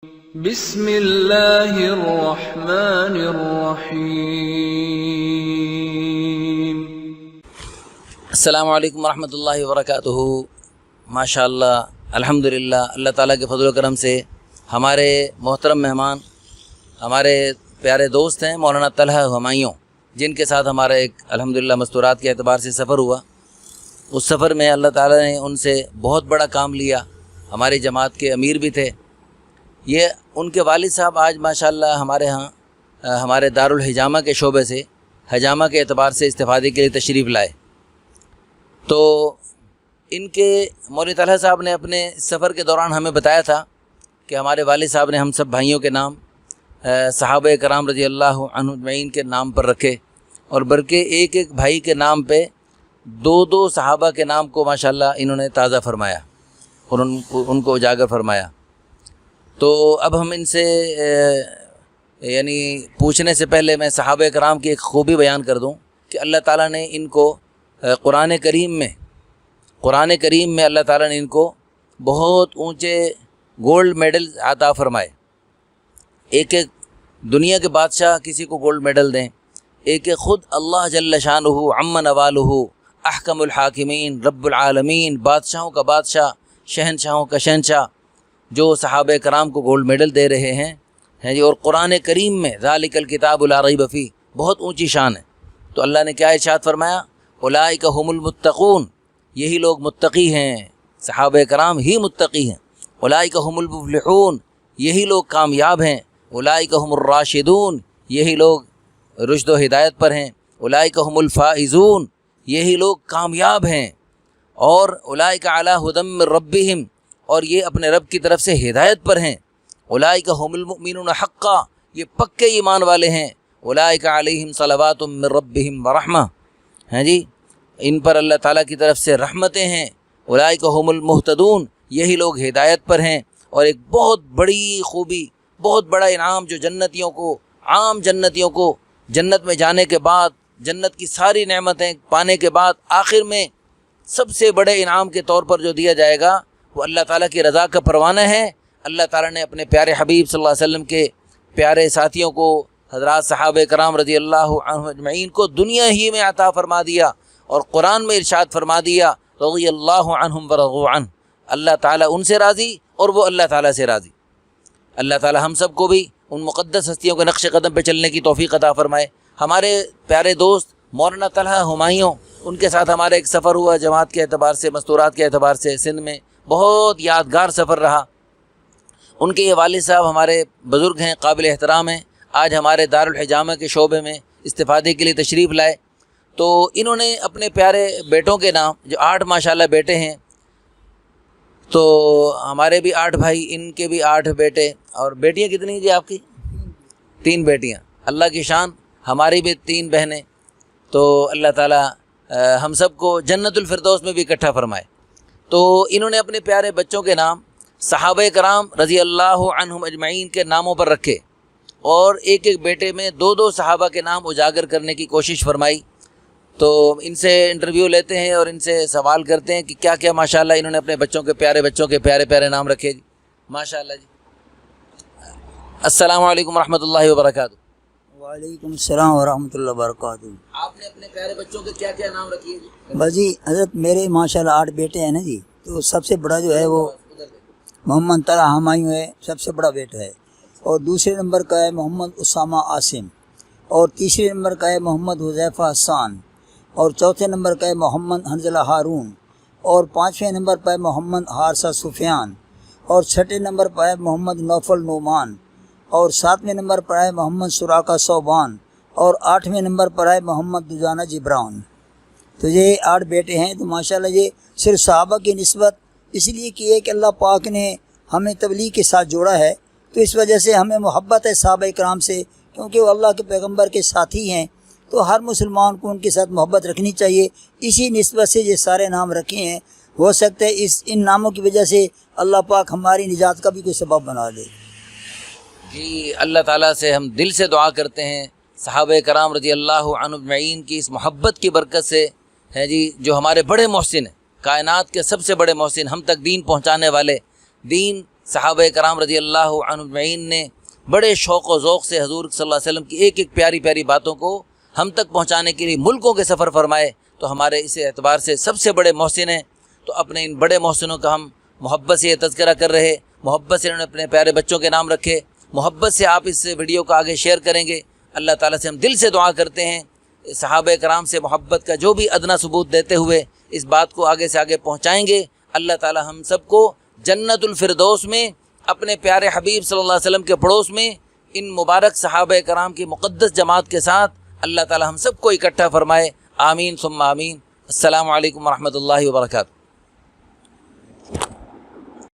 بسم اللہ الرحمن الرحیم۔ السلام علیکم ورحمۃ اللہ وبرکاتہ۔ ماشاء اللہ، الحمدللہ، اللہ تعالیٰ کے فضل و کرم سے ہمارے محترم مہمان ہمارے پیارے دوست ہیں مولانا طلحہ ہمایوں، جن کے ساتھ ہمارا ایک الحمدللہ مستورات کے اعتبار سے سفر ہوا۔ اس سفر میں اللہ تعالیٰ نے ان سے بہت بڑا کام لیا۔ ہماری جماعت کے امیر بھی تھے۔ یہ ان کے والد صاحب آج ماشاءاللہ ہمارے ہاں ہمارے دارالحجامہ کے شعبے سے حجامہ کے اعتبار سے استفادے کے لیے تشریف لائے۔ تو ان کے مولانا طلحہ صاحب نے اپنے سفر کے دوران ہمیں بتایا تھا کہ ہمارے والد صاحب نے ہم سب بھائیوں کے نام صحابہ کرام رضی اللہ عنہم اجمعین کے نام پر رکھے، اور بلکہ ایک ایک بھائی کے نام پہ دو صحابہ کے نام کو ماشاءاللہ انہوں نے تازہ فرمایا اور ان کو اجاگر فرمایا۔ تو اب ہم ان سے یعنی پوچھنے سے پہلے میں صحابہ کرام کی ایک خوبی بیان کر دوں کہ اللہ تعالیٰ نے ان کو قرآن کریم میں اللہ تعالیٰ نے ان کو بہت اونچے گولڈ میڈل عطا فرمائے۔ ایک ایک دنیا کے بادشاہ کسی کو گولڈ میڈل دیں، ایک ایک خود اللہ جل شانہ عم نوالہ احکم الحاکمین رب العالمین، بادشاہوں کا بادشاہ، شہنشاہوں کا شہنشاہ، جو صحابہ کرام کو گولڈ میڈل دے رہے ہیں جی، اور قرآن کریم میں ذالک الکتاب لا ریب فیہ بہت اونچی شان ہے۔ تو اللہ نے کیا ارشاد فرمایا؟ اولئک هم المتقون، یہی لوگ متقی ہیں، صحابہ کرام ہی متقی ہیں۔ اولئک هم المفلحون، یہی لوگ کامیاب ہیں۔ اولئک هم الراشدون، یہی لوگ رشد و ہدایت پر ہیں۔ اولئک هم الفائزون، یہی لوگ کامیاب ہیں۔ اور اولئک علی ھدی من ربہم، اور یہ اپنے رب کی طرف سے ہدایت پر ہیں۔ اولئک هم المؤمنون حقا، یہ پکے ایمان والے ہیں۔ اولئک علیہم صلوات من ربہم ورحمہ، ہیں جی، ان پر اللہ تعالیٰ کی طرف سے رحمتیں ہیں۔ اولئک هم المہتدون، یہی لوگ ہدایت پر ہیں۔ اور ایک بہت بڑی خوبی، بہت بڑا انعام جو عام جنتیوں کو جنت میں جانے کے بعد، جنت کی ساری نعمتیں پانے کے بعد آخر میں سب سے بڑے انعام کے طور پر جو دیا جائے گا وہ اللہ تعالیٰ کی رضا کا پروانہ ہے۔ اللہ تعالیٰ نے اپنے پیارے حبیب صلی اللہ علیہ وسلم کے پیارے ساتھیوں کو، حضرات صحابہ کرام رضی اللہ عنہم اجمعین کو دنیا ہی میں عطا فرما دیا، اور قرآن میں ارشاد فرما دیا رضی اللہ عنہم ورضوا عنہ، اللہ تعالیٰ ان سے راضی اور وہ اللہ تعالیٰ سے راضی۔ اللہ تعالیٰ ہم سب کو بھی ان مقدس ہستیوں کے نقش قدم پہ چلنے کی توفیق عطا فرمائے۔ ہمارے پیارے دوست مولانا طلحہ ہمایوں، ان کے ساتھ ہمارا ایک سفر ہوا جماعت کے اعتبار سے، مستورات کے اعتبار سے، سندھ میں بہت یادگار سفر رہا۔ ان کے یہ والد صاحب ہمارے بزرگ ہیں، قابل احترام ہیں، آج ہمارے دارالحجامہ کے شعبے میں استفادے کے لیے تشریف لائے۔ تو انہوں نے اپنے پیارے بیٹوں کے نام، جو 8 ماشاءاللہ بیٹے ہیں، تو ہمارے بھی 8 بھائی، ان کے بھی 8 بیٹے، اور بیٹیاں کتنی جی آپ کی؟ 3 بیٹیاں، اللہ کی شان، ہماری بھی 3 بہنیں۔ تو اللہ تعالیٰ ہم سب کو جنت الفردوس میں بھی اکٹھا فرمائے۔ تو انہوں نے اپنے پیارے بچوں کے نام صحابہ کرام رضی اللہ عنہم اجمعین کے ناموں پر رکھے، اور ایک ایک بیٹے میں 2 صحابہ کے نام اجاگر کرنے کی کوشش فرمائی۔ تو ان سے انٹرویو لیتے ہیں اور ان سے سوال کرتے ہیں کہ کیا کیا ماشاءاللہ انہوں نے اپنے بچوں کے پیارے نام رکھے جی، ماشاءاللہ جی۔ السلام علیکم ورحمۃ اللہ وبرکاتہ۔ وعلیکم السلام ورحمۃ اللہ وبرکاتہ۔ آپ نے اپنے پیارے بچوں کے کیا کیا نام رکھے جی؟ بس جی حضرت میرے ماشاءاللہ 8 بیٹے ہیں نا جی، تو سب سے بڑا جو ہے وہ محمد طلحہ ہمایوں ہے، سب سے بڑا بیٹا ہے، اور دوسرے نمبر کا ہے محمد اسامہ عاصم، اور تیسرے نمبر کا ہے محمد حذیفہ حسان، اور چوتھے نمبر کا ہے محمد حنظلہ ہارون، اور 5ویں نمبر پر ہے محمد حارثہ سفیان، اور 6ٹھے نمبر پر ہے محمد نوفل نعمان، اور 7ویں نمبر پر ہے محمد سراقہ صوبان، اور 8ویں نمبر پر ہے محمد دجانہ جبران۔ تو یہ 8 بیٹے ہیں۔ تو ماشاءاللہ یہ صرف صحابہ کی نسبت اس لیے کی ہے کہ اللہ پاک نے ہمیں تبلیغ کے ساتھ جوڑا ہے، تو اس وجہ سے ہمیں محبت ہے صحابہ کرام سے، کیونکہ وہ اللہ کے پیغمبر کے ساتھی ہیں، تو ہر مسلمان کو ان کے ساتھ محبت رکھنی چاہیے۔ اسی نسبت سے یہ سارے نام رکھے ہیں۔ ہو سکتا ہے ان ناموں کی وجہ سے اللہ پاک ہماری نجات کا بھی کوئی سبب بنا دے۔ جی، اللہ تعالیٰ سے ہم دل سے دعا کرتے ہیں صحابہ کرام رضی اللہ عنہم اجمعین کی اس محبت کی برکت سے، ہے جی، جو ہمارے بڑے محسن ہیں، کائنات کے سب سے بڑے محسن، ہم تک دین پہنچانے والے، دین صحابہ کرام رضی اللہ عنہ اجمعین نے بڑے شوق و ذوق سے حضور صلی اللہ علیہ وسلم کی ایک ایک پیاری پیاری باتوں کو ہم تک پہنچانے کے لیے ملکوں کے سفر فرمائے، تو ہمارے اس اعتبار سے سب سے بڑے محسن ہیں۔ تو اپنے ان بڑے محسنوں کا ہم محبت سے یہ تذکرہ کر رہے، محبت سے انہوں نے اپنے پیارے بچوں کے نام رکھے، محبت سے آپ اس ویڈیو کو آگے شیئر کریں گے۔ اللہ تعالیٰ سے ہم دل سے دعا کرتے ہیں صحابہ کرام سے محبت کا جو بھی ادنا ثبوت دیتے ہوئے اس بات کو آگے سے آگے پہنچائیں گے، اللہ تعالیٰ ہم سب کو جنت الفردوس میں اپنے پیارے حبیب صلی اللہ علیہ وسلم کے پڑوس میں ان مبارک صحابہ کرام کی مقدس جماعت کے ساتھ اللہ تعالیٰ ہم سب کو اکٹھا فرمائے، آمین ثم آمین۔ السلام علیکم ورحمۃ اللہ وبرکاتہ۔